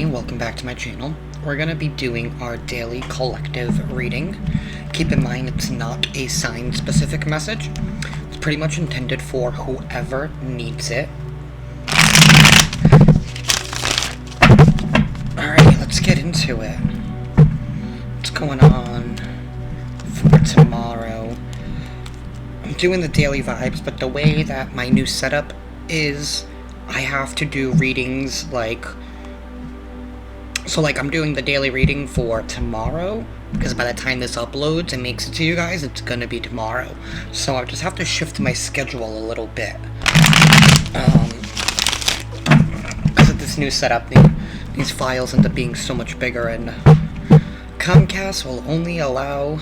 everybody, welcome back to my channel. We're going to be doing our daily collective reading. Keep in mind it's not a sign-specific message. It's pretty much intended for whoever needs it. Alright, let's get into it. What's going on for tomorrow? I'm doing the daily vibes, but the way that my new setup is, I have to do readings I'm doing the daily reading for tomorrow, because by the time this uploads and makes it to you guys, it's gonna be tomorrow. So I just have to shift my schedule a little bit. Because of this new setup, these files end up being so much bigger, and Comcast will only allow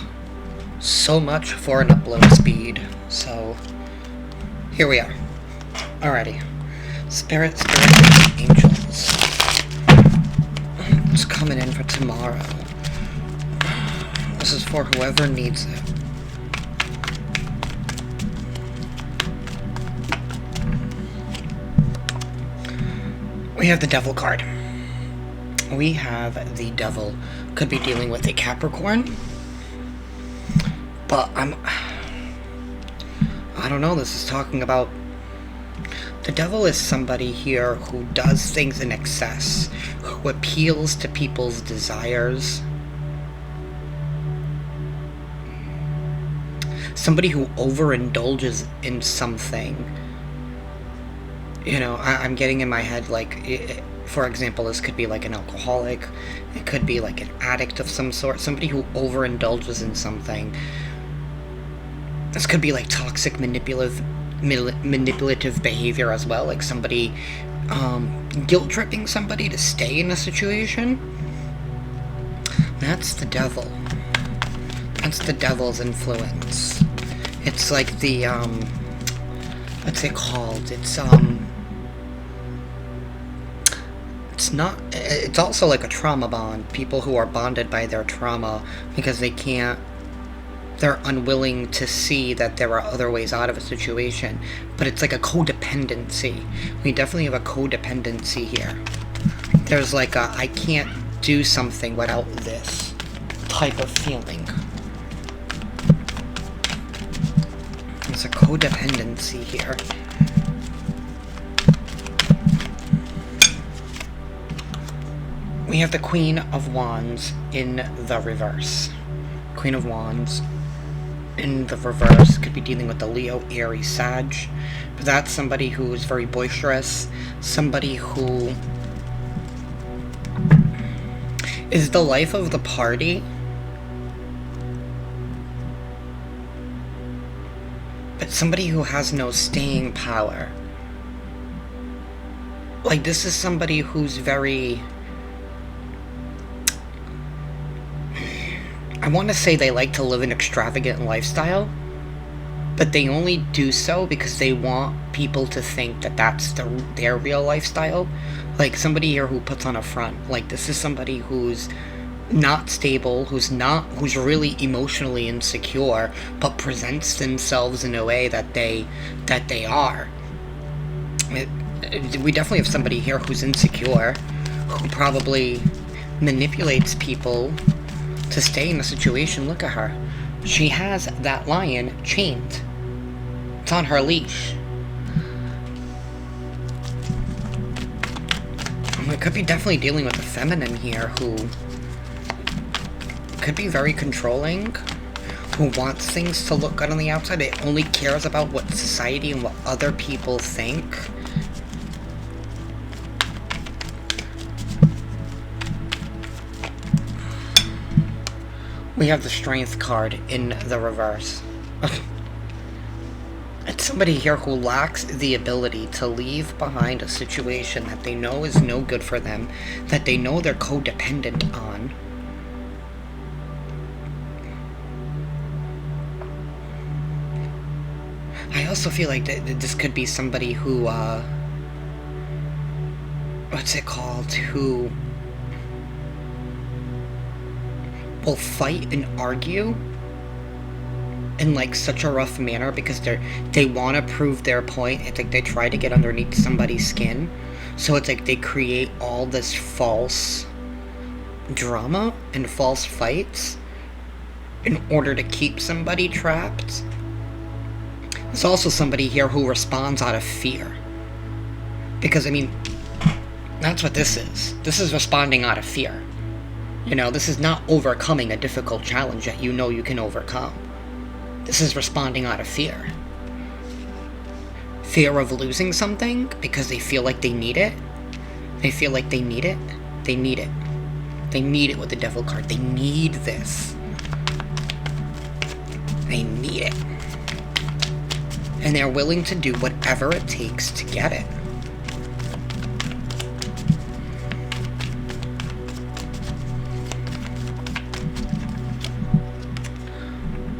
so much for an upload speed. So, here we are. Alrighty. Spirits, angels. It's coming in for tomorrow. This is for whoever needs it. We have the Devil card. We have the Devil. Could be dealing with a Capricorn. But I don't know, this is talking about... The Devil is somebody here who does things in excess, who appeals to people's desires. Somebody who overindulges in something. You know, I'm getting in my head, for example, this could be like an alcoholic. It could be like an addict of some sort. Somebody who overindulges in something. This could be like toxic, manipulative behavior as well, like somebody guilt-tripping somebody to stay in a situation. That's the Devil. That's the Devil's influence. It's like the what's it called? It's not, it's also like a trauma bond. People who are bonded by their trauma because they're unwilling to see that there are other ways out of a situation. But it's like a codependency. We definitely have a codependency here. There's like a, I can't do something without this type of feeling. There's a codependency here. We have the Queen of Wands in the reverse. Queen of Wands in the reverse could be dealing with the Leo, Aries, Sag. But that's somebody who is very boisterous, somebody who is the life of the party, but somebody who has no staying power. Like, this is somebody who's very... I want to say they like to live an extravagant lifestyle, but they only do so because they want people to think that that's their real lifestyle. Like, somebody here who puts on a front. Like, this is somebody who's not stable, who's really emotionally insecure, but presents themselves in a way that they are. We definitely have somebody here who's insecure, who probably manipulates people to stay in a situation. Look at her. She has that lion chained. It's on her leash. We could be definitely dealing with a feminine here who could be very controlling, who wants things to look good on the outside. It only cares about what society and what other people think. We have the Strength card in the reverse. It's somebody here who lacks the ability to leave behind a situation that they know is no good for them, that they know they're codependent on. I also feel like this could be somebody who, what's it called, who will fight and argue in like such a rough manner because they want to prove their point. It's like they try to get underneath somebody's skin. So it's like they create all this false drama and false fights in order to keep somebody trapped. There's also somebody here who responds out of fear. Because, I mean, that's what this is. This is responding out of fear. You know, this is not overcoming a difficult challenge that you know you can overcome. This is responding out of fear. Fear of losing something because they feel like they need it. They feel like they need it. They need it. They need it with the Devil card. They need this. They need it. And they're willing to do whatever it takes to get it.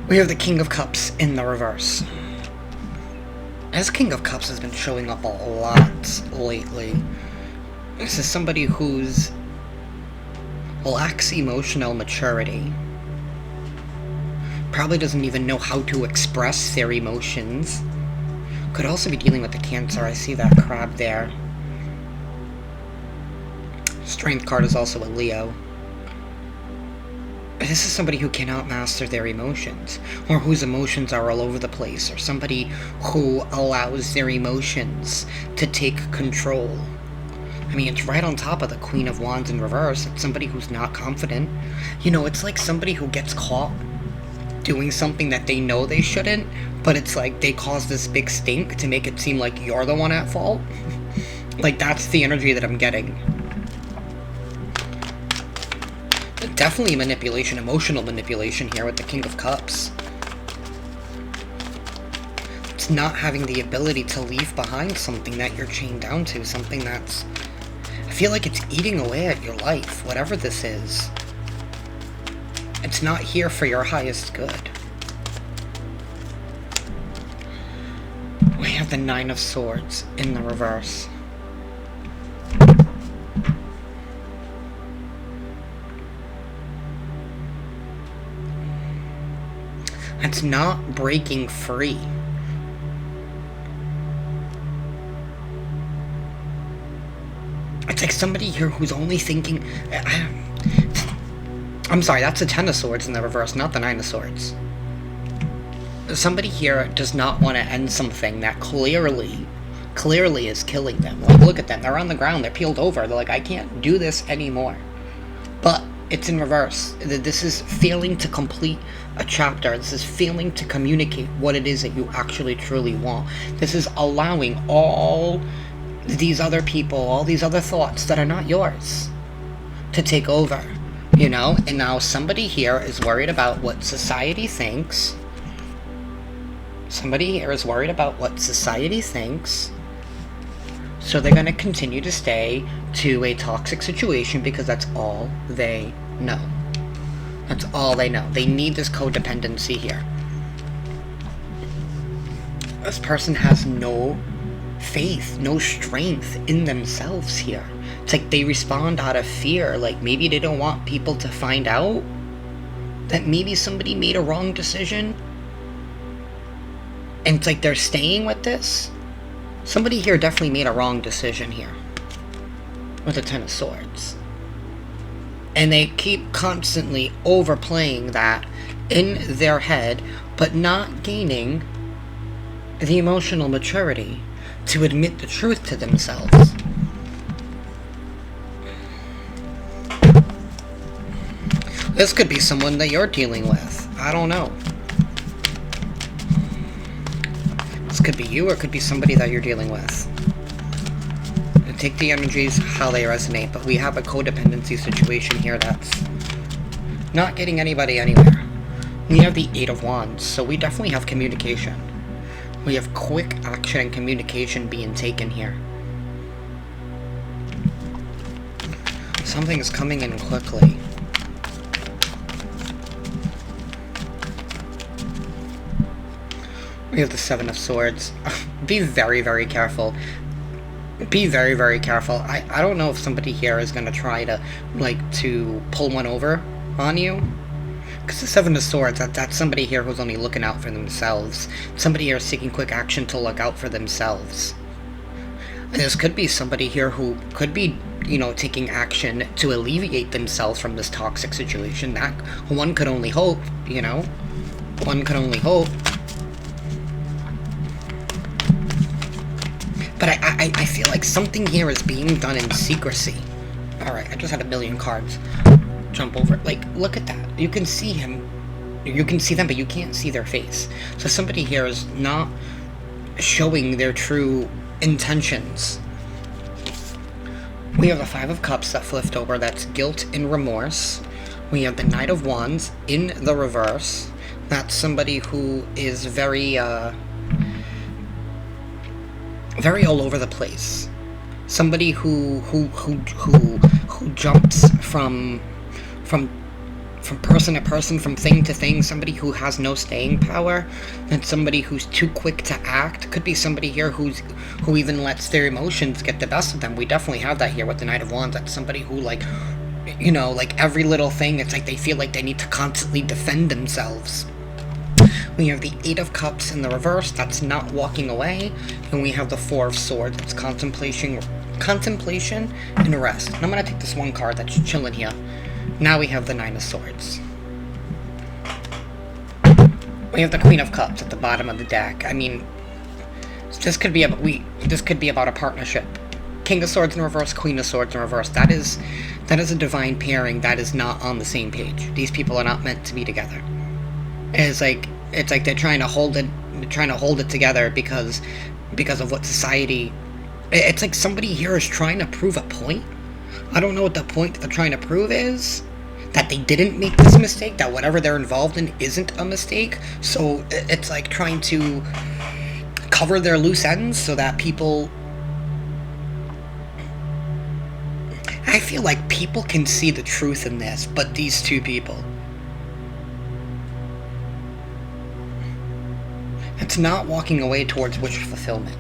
We have the King of Cups in the reverse. This King of Cups has been showing up a lot lately. This is somebody who's lacks emotional maturity. Probably doesn't even know how to express their emotions. Could also be dealing with the Cancer. I see that crab there. Strength card is also a Leo. This is somebody who cannot master their emotions, or whose emotions are all over the place, or somebody who allows their emotions to take control. I mean, it's right on top of the Queen of Wands in reverse. It's somebody who's not confident. You know, it's like somebody who gets caught doing something that they know they shouldn't, but it's like they cause this big stink to make it seem like you're the one at fault. Like, that's the energy that I'm getting. Definitely manipulation, emotional manipulation here with the King of Cups. It's not having the ability to leave behind something that you're chained down to, something that's... I feel like it's eating away at your life, whatever this is. It's not here for your highest good. We have the Nine of Swords in the reverse. It's not breaking free. It's like somebody here who's only thinking... I'm sorry, that's the Ten of Swords in the reverse, not the Nine of Swords. Somebody here does not want to end something that clearly is killing them. Like, look at them, they're on the ground, they're peeled over, they're like, I can't do this anymore. But it's in reverse. This is failing to complete a chapter. This is failing to communicate what it is that you actually truly want. This is allowing all these other people, all these other thoughts that are not yours to take over, you know? And now somebody here is worried about what society thinks. Somebody here is worried about what society thinks. So they're going to continue to stay to a toxic situation because that's all they know. That's all they know. They need this codependency here. This person has no faith, no strength in themselves here. It's like they respond out of fear. Like maybe they don't want people to find out that maybe somebody made a wrong decision. And it's like they're staying with this. Somebody here definitely made a wrong decision here with the Ten of Swords. And they keep constantly overplaying that in their head, but not gaining the emotional maturity to admit the truth to themselves. This could be someone that you're dealing with. I don't know. This could be you, or it could be somebody that you're dealing with. Take the energies how they resonate, but we have a codependency situation here that's not getting anybody anywhere. We have the Eight of Wands, so we definitely have communication. We have quick action and communication being taken here. Something is coming in quickly. We have the Seven of Swords. Be very, very careful. Be very, very careful. I don't know if somebody here is going to try to, to pull one over on you. Because the Seven of Swords, that's somebody here who's only looking out for themselves. Somebody here is taking quick action to look out for themselves. And this could be somebody here who could be, taking action to alleviate themselves from this toxic situation. That one could only hope, One could only hope. But I feel like something here is being done in secrecy. Alright, I just had a million cards jump over it. Like, look at that. You can see him. You can see them, but you can't see their face. So somebody here is not showing their true intentions. We have the Five of Cups that flipped over. That's guilt and remorse. We have the Knight of Wands in the reverse. That's somebody who is very all over the place. Somebody who jumps from person to person, from thing to thing. Somebody who has no staying power. And somebody who's too quick to act. Could be somebody here who even lets their emotions get the best of them. We definitely have that here with the Knight of Wands. That's somebody who, like every little thing, it's like they feel like they need to constantly defend themselves. We have the Eight of Cups in the reverse. That's not walking away. And we have the Four of Swords. That's contemplation and rest. And I'm going to take this one card that's chilling here. Now we have the Nine of Swords. We have the Queen of Cups at the bottom of the deck. I mean, this could be about a partnership. King of Swords in reverse, Queen of Swords in reverse. That is a divine pairing that is not on the same page. These people are not meant to be together. It's like they're trying to hold it together because of what society. It's like somebody here is trying to prove a point. I don't know what the point that they're trying to prove is. That they didn't make this mistake, that whatever they're involved in isn't a mistake. So it's like trying to cover their loose ends so that people... I feel like people can see the truth in this, but these two people... It's not walking away towards wish fulfillment,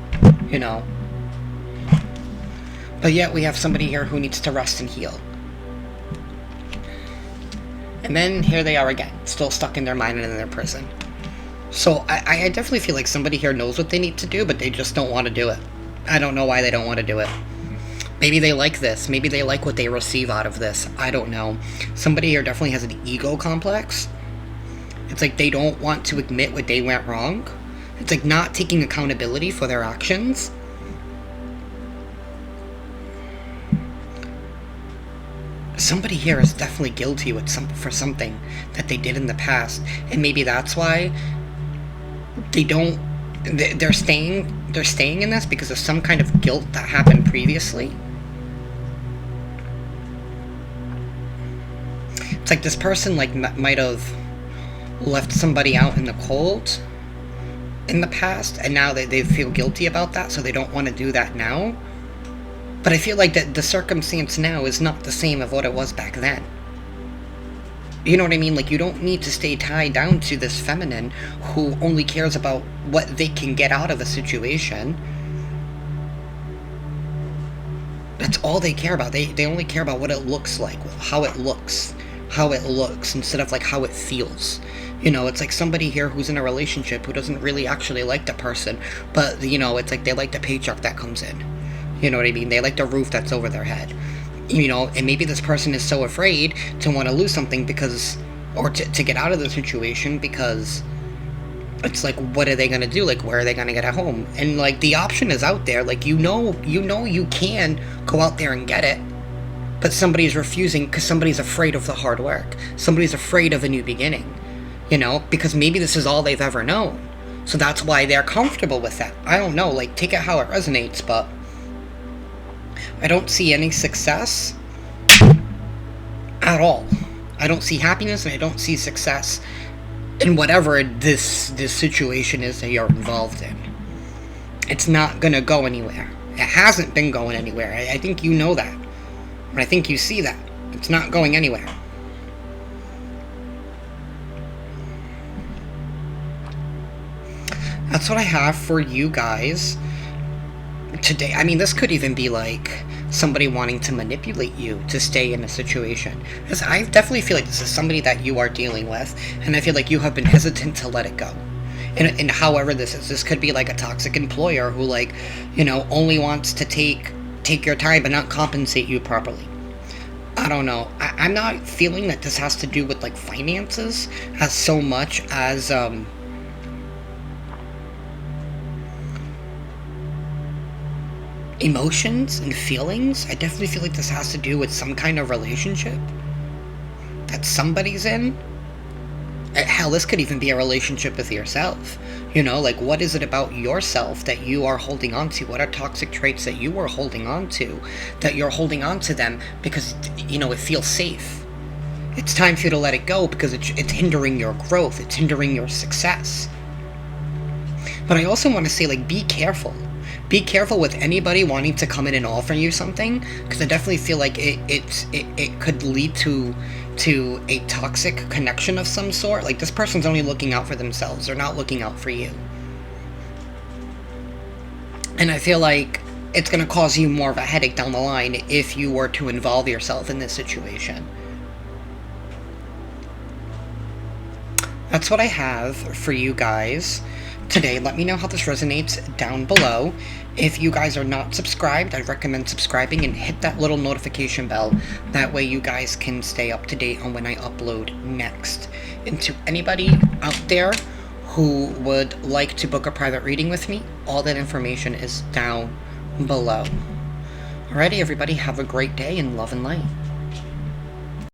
But yet we have somebody here who needs to rest and heal. And then here they are again, still stuck in their mind and in their prison. So I definitely feel like somebody here knows what they need to do, but they just don't want to do it. I don't know why they don't want to do it. Maybe they like this. Maybe they like what they receive out of this. I don't know. Somebody here definitely has an ego complex. It's like they don't want to admit what they went wrong. It's like not taking accountability for their actions. Somebody here is definitely guilty for something that they did in the past, and maybe that's why they're staying in this because of some kind of guilt that happened previously. It's like this person might have left somebody out in the cold in the past, and now they feel guilty about that, so they don't want to do that now. But I feel like that the circumstance now is not the same of what it was back then. You know what I mean? Like, you don't need to stay tied down to this feminine who only cares about what they can get out of a situation. That's all they care about. They only care about what it looks like, how it looks, instead of, like, how it feels. It's like somebody here who's in a relationship who doesn't really actually like the person, but, it's like they like the paycheck that comes in. You know what I mean? They like the roof that's over their head. And maybe this person is so afraid to want to lose something or to get out of the situation because it's like, what are they going to do? Like, where are they going to get a home? And, like, the option is out there. Like, you can go out there and get it, but somebody's refusing because somebody's afraid of the hard work. Somebody's afraid of a new beginning, because maybe this is all they've ever known. So that's why they're comfortable with that. I don't know, like, take it how it resonates, but I don't see any success at all. I don't see happiness, and I don't see success in whatever this situation is that you're involved in. It's not going to go anywhere. It hasn't been going anywhere. I think you know that. And I think you see that. It's not going anywhere. That's what I have for you guys today. I mean, this could even be like somebody wanting to manipulate you to stay in a situation. Because I definitely feel like this is somebody that you are dealing with, and I feel like you have been hesitant to let it go. And however this could be like a toxic employer who, like, only wants to take your time but not compensate you properly. I don't know. I'm not feeling that this has to do with like finances as so much as emotions and feelings. I definitely feel like this has to do with some kind of relationship that somebody's in. Hell, this could even be a relationship with yourself. Like, what is it about yourself that you are holding on to? What are toxic traits that you are holding on to, that you're holding on to them because, it feels safe? It's time for you to let it go because it's hindering your growth. It's hindering your success. But I also want to say, like, be careful. Be careful with anybody wanting to come in and offer you something, because I definitely feel like it could lead to a toxic connection of some sort. Like, this person's only looking out for themselves. They're not looking out for you. And I feel like it's going to cause you more of a headache down the line if you were to involve yourself in this situation. That's what I have for you guys today. Let me know how this resonates down below. If you guys are not subscribed, I recommend subscribing and hit that little notification bell. That way you guys can stay up to date on when I upload next. And to anybody out there who would like to book a private reading with me, all that information is down below. Alrighty, everybody, have a great day and love and light.